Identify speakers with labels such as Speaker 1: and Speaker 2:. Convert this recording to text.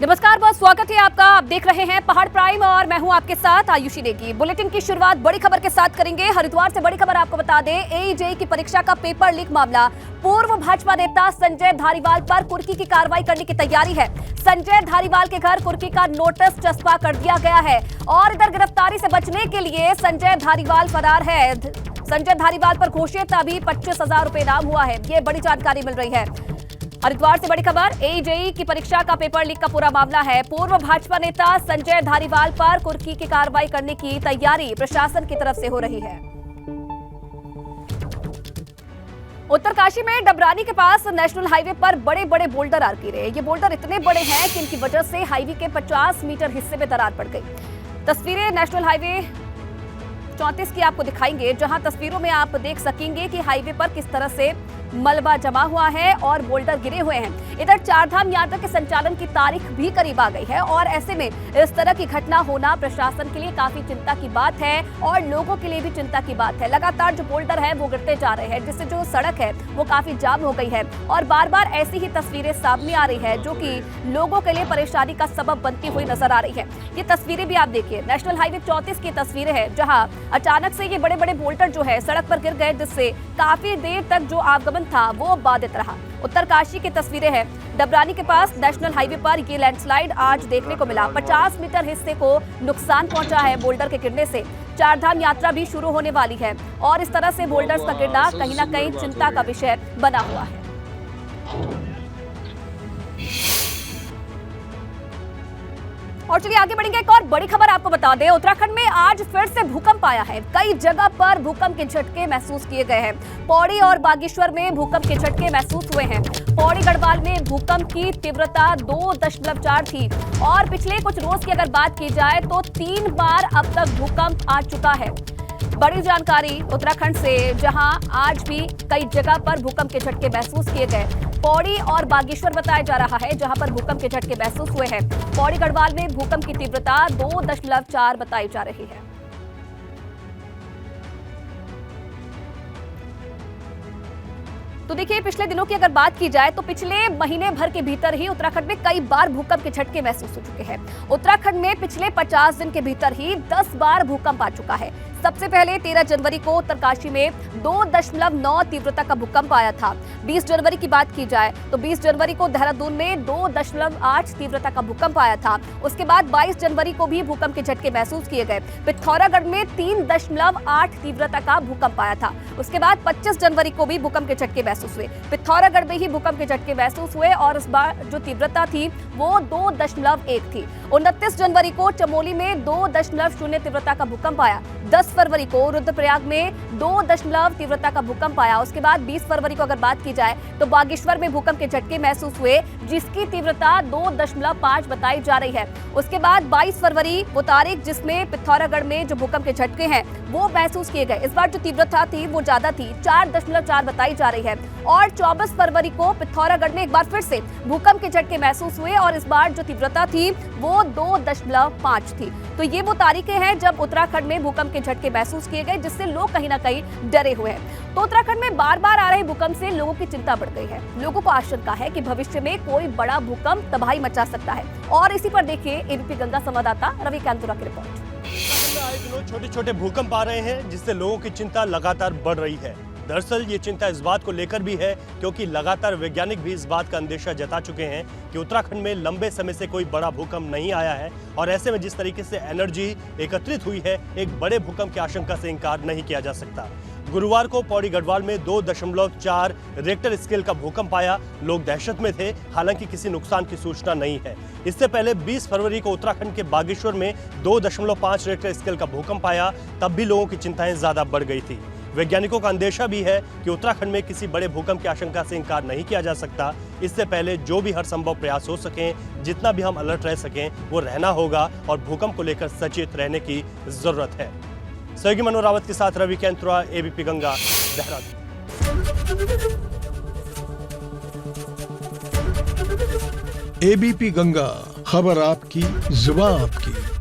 Speaker 1: नमस्कार, बहुत स्वागत है आपका। आप देख रहे हैं पहाड़ प्राइम और मैं हूं आपके साथ आयुषी नेगी। बुलेटिन की शुरुआत बड़ी खबर के साथ करेंगे। हरिद्वार से बड़ी खबर आपको बता दें, एईजेई की परीक्षा का पेपर लीक मामला। पूर्व भाजपा नेता संजय धारीवाल पर कुर्की की कार्रवाई करने की तैयारी है। संजय धारीवाल के घर कुर्की का नोटिस चस्पा कर दिया गया है और इधर गिरफ्तारी से बचने के लिए संजय धारीवाल फरार है। संजय धारीवाल पर घोषित अभी 25,000 रुपए इनाम हुआ है, ये बड़ी जानकारी मिल रही है। हरिद्वार से बड़ी खबर, एईजेई की परीक्षा का पेपर लीक का पूरा मामला है। पूर्व भाजपा नेता संजय धारीवाल पर कुर्की की कार्रवाई करने की तैयारी प्रशासन की तरफ से हो रही है। उत्तरकाशी में डबरानी के पास नेशनल हाईवे पर बड़े बड़े बोल्डर आ गिरे। ये बोल्डर इतने बड़े हैं कि इनकी वजह से हाईवे के 50 मीटर हिस्से में दरार पड़ गई। तस्वीरें नेशनल हाईवे 34 की आपको दिखाएंगे, जहां तस्वीरों में आप देख सकेंगे कि हाईवे पर किस तरह से मलबा जमा हुआ है और बोल्डर गिरे हुए हैं। इधर चारधाम यात्रा के संचालन की तारीख भी करीब आ गई है और ऐसे में इस तरह की घटना होना प्रशासन के लिए काफी चिंता की बात है और लोगों के लिए भी चिंता की बात है। लगातार जो बोल्डर है वो गिरते जा रहे हैं, जिससे जो सड़क है वो काफी जाम हो गई है और बार बार ऐसी ही तस्वीरें सामने आ रही है जो कि लोगों के लिए परेशानी का सबब बनती हुई नजर आ रही है। ये तस्वीरें भी आप देखिए, नेशनल हाईवे 34 की तस्वीरें हैं, जहाँ अचानक से ये बड़े बड़े बोल्डर जो है सड़क पर गिर गए, जिससे काफी देर तक जो आवागमन था वो बाधित रहा। उत्तरकाशी की तस्वीरें हैं, डबरानी के पास नेशनल हाईवे पर ये लैंडस्लाइड आज देखने को मिला। 50 मीटर हिस्से को नुकसान पहुंचा है बोल्डर के गिरने से। चारधाम यात्रा भी शुरू होने वाली है और इस तरह से बोल्डर्स का गिरना कहीं ना कहीं चिंता का विषय बना हुआ है। और चलिए आगे बढ़ेंगे। एक और बड़ी खबर आपको बता दें, उत्तराखंड में आज फिर से भूकंप आया है। कई जगह पर भूकंप के झटके महसूस किए गए हैं। पौड़ी और बागेश्वर में भूकंप के झटके महसूस हुए हैं। पौड़ी गढ़वाल में भूकंप की तीव्रता 2.4 थी और पिछले कुछ रोज की अगर बात की जाए तो 3 बार अब तक भूकंप आ चुका है। बड़ी जानकारी उत्तराखंड से, जहां आज भी कई जगह पर भूकंप के झटके महसूस किए गए। पौड़ी और बागेश्वर बताया जा रहा है जहां पर भूकंप के झटके महसूस हुए हैं। पौड़ी गढ़वाल में भूकंप की तीव्रता 2.4 बताई जा रही है। तो देखिए, पिछले दिनों की अगर बात की जाए तो पिछले महीने भर के भीतर ही उत्तराखंड में कई बार भूकंप के झटके महसूस हो चुके हैं। उत्तराखंड में पिछले 50 दिन के भीतर ही 10 बार भूकंप आ चुका है। सबसे पहले 13 जनवरी को उत्तरकाशी में 2.9 तीव्रता का भूकंप आया था। 20 जनवरी की बात की जाए तो 20 जनवरी को देहरादून में 2.8 तीव्रता का भूकंप आया था। उसके बाद 22 जनवरी को भी भूकंप के झटके महसूस किए गए। पिथौरागढ़ में 3.8 तीव्रता का भूकंप आया था। उसके बाद 25 जनवरी को भी भूकंप के झटके महसूस हुए। पिथौरागढ़ में ही भूकंप के झटके महसूस हुए और इस बार जो तीव्रता थी वो 2.1 थी। 29 जनवरी को चमोली में 2.0 तीव्रता का भूकंप आया। 10 फरवरी को रुद्रप्रयाग में 2 तीव्रता का भूकंप आया। उसके बाद 20 फरवरी को अगर बात की जाए तो बागेश्वर में भूकंप के झटके महसूस हुए, जिसकी तीव्रता 2.5 बताई जा रही है। उसके बाद 22 फरवरी वो तारीख जिसमें पिथौरागढ़ में जो भूकंप के झटके हैं वो महसूस किए गए। इस बार जो तीव्रता थी वो ज्यादा थी, 4.4 बताई जा रही है। और 24 फरवरी को पिथौरागढ़ में एक बार फिर से भूकंप के झटके महसूस हुए और इस बार जो तीव्रता थी वो 2.5 थी। तो ये वो तारीखें हैं जब उत्तराखंड में भूकंप के झटके महसूस किए गए, जिससे लोग कहीं ना कहीं डरे हुए हैं। तो उत्तराखंड में बार बार आ रहे भूकंप से लोगों की चिंता बढ़ गई है। लोगों को आशंका है कि भविष्य में कोई बड़ा भूकंप तबाही मचा सकता है। और इसी पर देखिए एबीपी गंगा संवाददाता रवि कांतुरा की रिपोर्ट।
Speaker 2: आए दिनों छोटे छोटे भूकंप आ रहे हैं, जिससे लोगों की चिंता लगातार बढ़ रही है। दरअसल ये चिंता इस बात को लेकर भी है क्योंकि लगातार वैज्ञानिक भी इस बात का अंदेशा जता चुके हैं कि उत्तराखंड में लंबे समय से कोई बड़ा भूकंप नहीं आया है और ऐसे में जिस तरीके से एनर्जी एकत्रित हुई है, एक बड़े भूकंप की आशंका से इनकार नहीं किया जा सकता। गुरुवार को पौड़ी गढ़वाल में 2.4 रेक्टर स्केल का भूकंप आया। लोग दहशत में थे, हालांकि किसी नुकसान की सूचना नहीं है। इससे पहले 20 फरवरी को उत्तराखंड के बागेश्वर में 2.5 रेक्टर स्केल का भूकंप आया, तब भी लोगों की चिंताएं ज्यादा बढ़ गई थी। वैज्ञानिकों का अंदेशा भी है कि उत्तराखंड में किसी बड़े भूकंप की आशंका से इनकार नहीं किया जा सकता। इससे पहले जो भी हर संभव प्रयास हो सकें, जितना भी हम अलर्ट रह सकें, वो रहना होगा और भूकंप को लेकर सचेत रहने की जरूरत है। सहयोगी मनोज रावत के साथ रवि कांतुरा, एबीपी गंगा, देहरादून।
Speaker 3: एबीपी गंगा, खबर आपकी, जुबान आपकी।